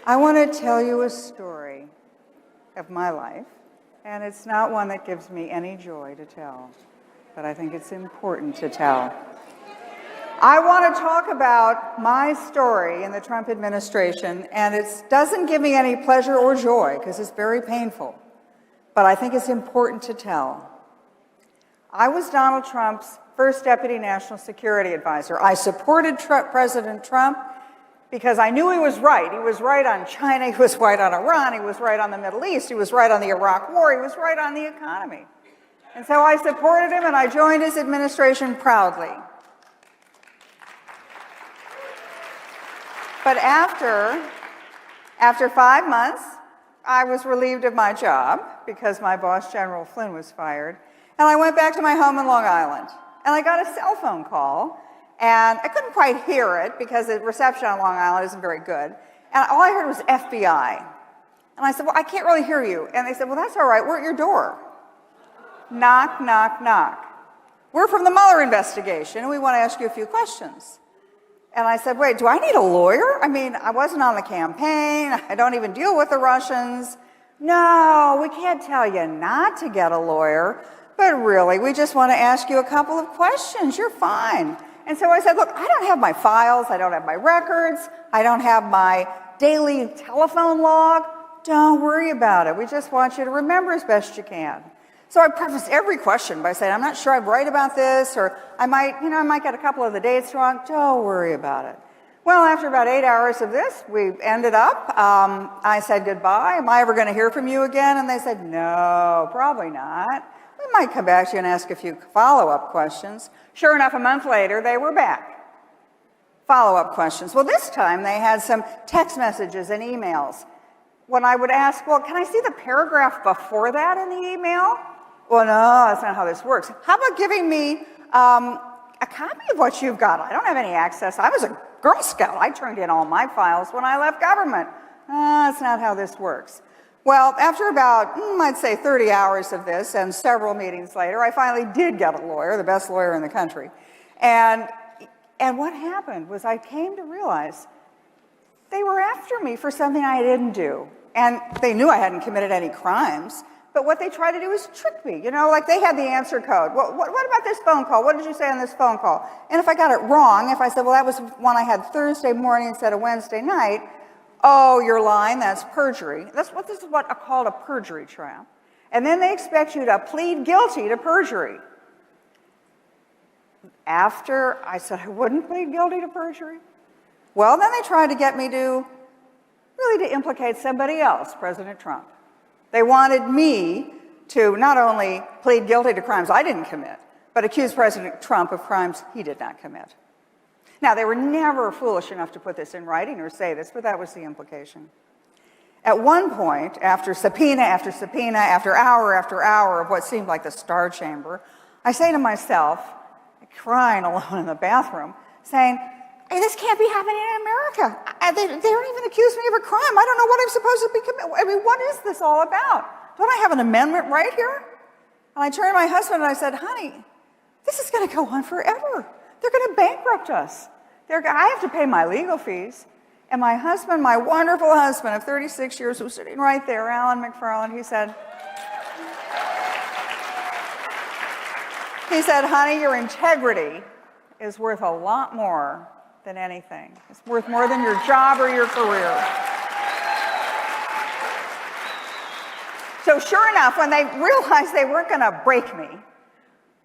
I want to tell you a story of my life, and it's not one that gives me any joy to tell, but I think it's important to tell. I want to talk about my story in the Trump administration, and it doesn't give me any pleasure or joy because it's very painful, but I think it's important to tell. I was Donald Trump's first Deputy National Security Advisor. I supported President Trump because I knew he was right. He was right on China, he was right on Iran, he was right on the Middle East, he was right on the Iraq War, he was right on the economy. And so I supported him and I joined his administration proudly. But after 5 months, I was relieved of my job because my boss, General Flynn, was fired. And I went back to my home in Long Island. And I got a cell phone call. And I couldn't quite hear it because the reception on Long Island isn't very good. And all I heard was FBI. And I said, well, I can't really hear you. And they said, well, that's all right. We're at your door. Knock, knock, knock. We're from the Mueller investigation, and we want to ask you a few questions. And I said, wait, do I need a lawyer? I mean, I wasn't on the campaign. I don't even deal with the Russians. No, we can't tell you not to get a lawyer. But really, we just want to ask you a couple of questions. You're fine. And so I said, look, I don't have my files. I don't have my records. I don't have my daily telephone log. Don't worry about it. We just want you to remember as best you can. So I prefaced every question by saying, I'm not sure I'm right about this, or I might get a couple of the dates wrong. Don't worry about it. Well, after about 8 hours of this, we ended up, I said goodbye. Am I ever going to hear from you again? And they said, no, probably not. We might come back to you and ask a few follow-up questions. Sure enough, a month later, they were back. Follow-up questions. Well, this time they had some text messages and emails. When I would ask, well, can I see the paragraph before that in the email? Well, no, that's not how this works. How about giving me a copy of what you've got? I don't have any access. I was a Girl Scout. I turned in all my files when I left government. That's not how this works. Well, after about, I'd say 30 hours of this and several meetings later, I finally did get a lawyer, the best lawyer in the country. And what happened was I came to realize they were after me for something I didn't do. And they knew I hadn't committed any crimes. But what they tried to do is trick me. You know, like they had the answer code. Well, what about this phone call? What did you say on this phone call? And if I got it wrong, if I said, well, that was one I had Thursday morning instead of Wednesday night, oh, you're lying, that's perjury. This is what I call a perjury trap. And then they expect you to plead guilty to perjury. After I said I wouldn't plead guilty to perjury, well, then they tried to get me to implicate somebody else, President Trump. They wanted me to not only plead guilty to crimes I didn't commit, but accuse President Trump of crimes he did not commit. Now, they were never foolish enough to put this in writing or say this, but that was the implication. At one point, after subpoena after subpoena, after hour of what seemed like the Star Chamber, I say to myself, crying alone in the bathroom, saying, hey, this can't be happening in America. They don't even accuse me of a crime. I don't know what I'm supposed to be committing. I mean, what is this all about? Don't I have an amendment right here? And I turned to my husband and I said, honey, this is going to go on forever. They're going to bankrupt us. I have to pay my legal fees. And my husband, my wonderful husband of 36 years, was sitting right there, Alan McFarland, he said, honey, your integrity is worth a lot more than anything. It's worth more than your job or your career. So sure enough, when they realized they weren't going to break me,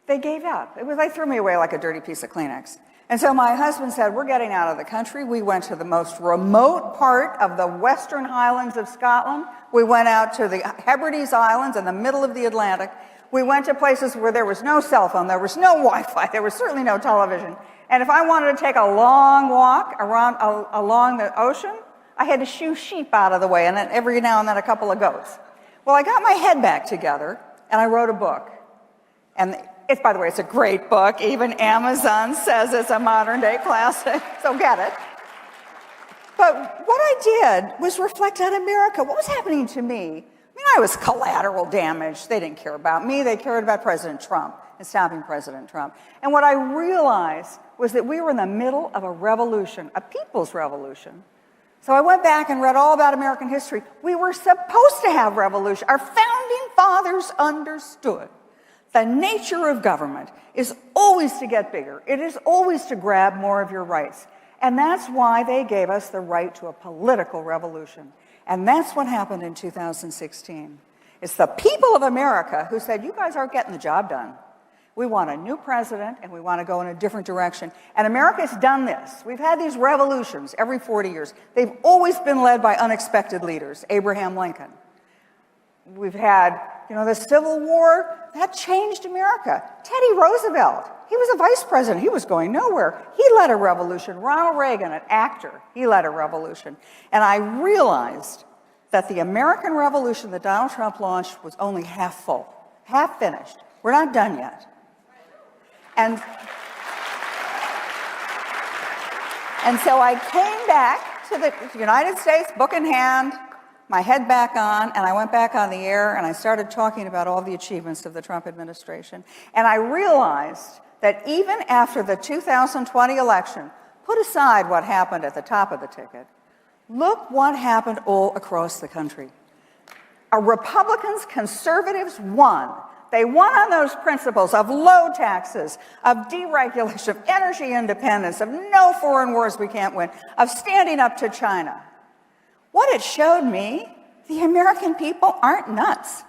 they gave up. They threw me away like a dirty piece of Kleenex. And so my husband said, we're getting out of the country. We went to the most remote part of the Western Highlands of Scotland. We went out to the Hebrides Islands in the middle of the Atlantic. We went to places where there was no cell phone, there was no Wi-Fi, there was certainly no television. And if I wanted to take a long walk along the ocean, I had to shoo sheep out of the way, and then every now and then a couple of goats. Well, I got my head back together, and I wrote a book. And by the way, it's a great book. Even Amazon says it's a modern-day classic, so get it. But what I did was reflect on America. What was happening to me? I mean, I was collateral damage. They didn't care about me. They cared about President Trump and stopping President Trump. And what I realized was that we were in the middle of a revolution, a people's revolution, So I went back and read all about American history. We were supposed to have revolution. Our founding fathers understood the nature of government is always to get bigger. It is always to grab more of your rights. And that's why they gave us the right to a political revolution. And that's what happened in 2016. It's the people of America who said, you guys aren't getting the job done. We want a new president, and we want to go in a different direction. And America's done this. We've had these revolutions every 40 years. They've always been led by unexpected leaders, Abraham Lincoln. We've had, the Civil War. That changed America. Teddy Roosevelt, he was a vice president. He was going nowhere. He led a revolution. Ronald Reagan, an actor, he led a revolution. And I realized that the American Revolution that Donald Trump launched was only half full, half finished. We're not done yet. And so I came back to the United States, book in hand, my head back on, and I went back on the air, and I started talking about all the achievements of the Trump administration. And I realized that even after the 2020 election, put aside what happened at the top of the ticket, look what happened all across the country. Republicans, conservatives won. They won on those principles of low taxes, of deregulation, of energy independence, of no foreign wars we can't win, of standing up to China. What it showed me, the American people aren't nuts.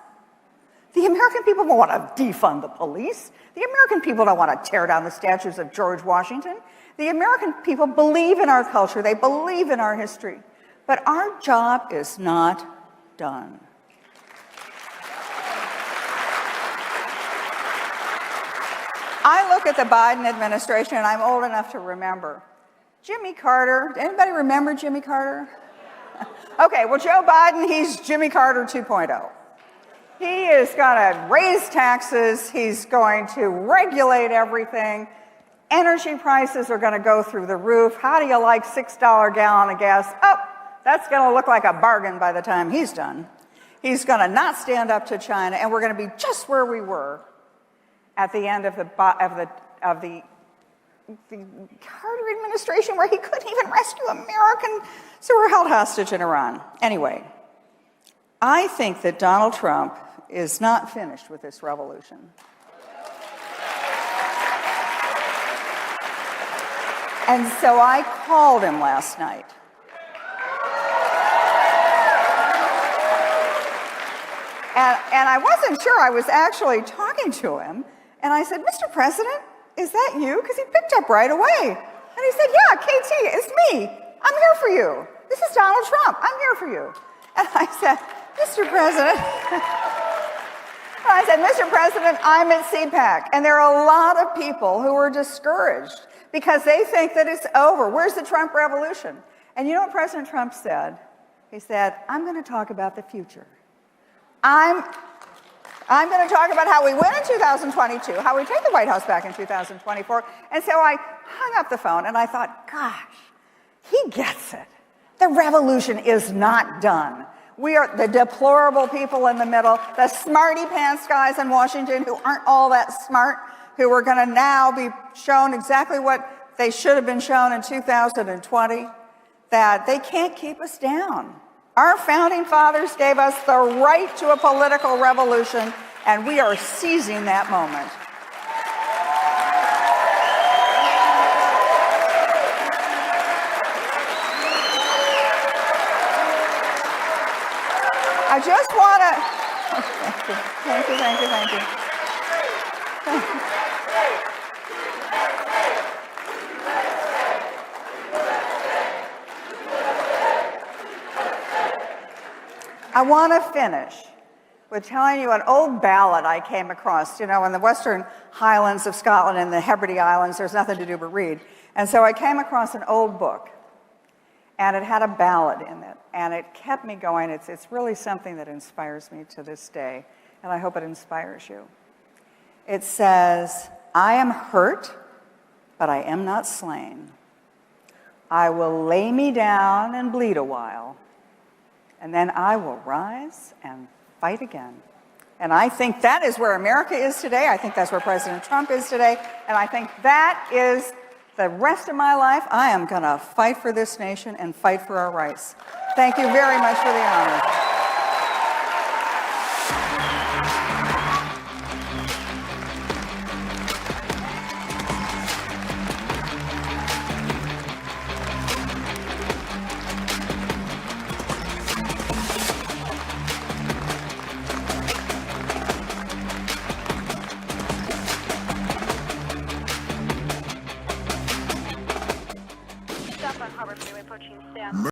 The American people don't want to defund the police. The American people don't want to tear down the statues of George Washington. The American people believe in our culture. They believe in our history. But our job is not done. I look at the Biden administration, and I'm old enough to remember. Jimmy Carter, anybody remember Jimmy Carter? Okay, well, Joe Biden, he's Jimmy Carter 2.0. He is going to raise taxes. He's going to regulate everything. Energy prices are going to go through the roof. How do you like $6 a gallon of gas? Oh, that's going to look like a bargain by the time he's done. He's going to not stand up to China, and we're going to be just where we were at the end of the Carter administration, where he couldn't even rescue Americans who were held hostage in Iran. Anyway, I think that Donald Trump is not finished with this revolution. And so I called him last night. And I wasn't sure I was actually talking to him. And I said, Mr. President, is that you? Because he picked up right away. And he said, yeah, KT, it's me. I'm here for you. This is Donald Trump. I'm here for you. And I said, Mr. President, Mr. President, I'm at CPAC. And there are a lot of people who are discouraged because they think that it's over. Where's the Trump revolution? And you know what President Trump said? He said, I'm going to talk about the future. I'm going to talk about how we win in 2022, how we take the White House back in 2024. And so I hung up the phone and I thought, gosh, he gets it. The revolution is not done. We are the deplorable people in the middle, the smarty pants guys in Washington who aren't all that smart, who are going to now be shown exactly what they should have been shown in 2020, that they can't keep us down. Our founding fathers gave us the right to a political revolution, and we are seizing that moment. I just want to... Thank you. I want to finish with telling you an old ballad I came across. In the Western Highlands of Scotland and the Hebrides Islands, there's nothing to do but read. And so I came across an old book, and it had a ballad in it, and it kept me going. It's really something that inspires me to this day, and I hope it inspires you. It says, I am hurt, but I am not slain. I will lay me down and bleed a while, and then I will rise and fight again. And I think that is where America is today. I think that's where President Trump is today. And I think that is the rest of my life, I am going to fight for this nation and fight for our rights. Thank you very much for the honor.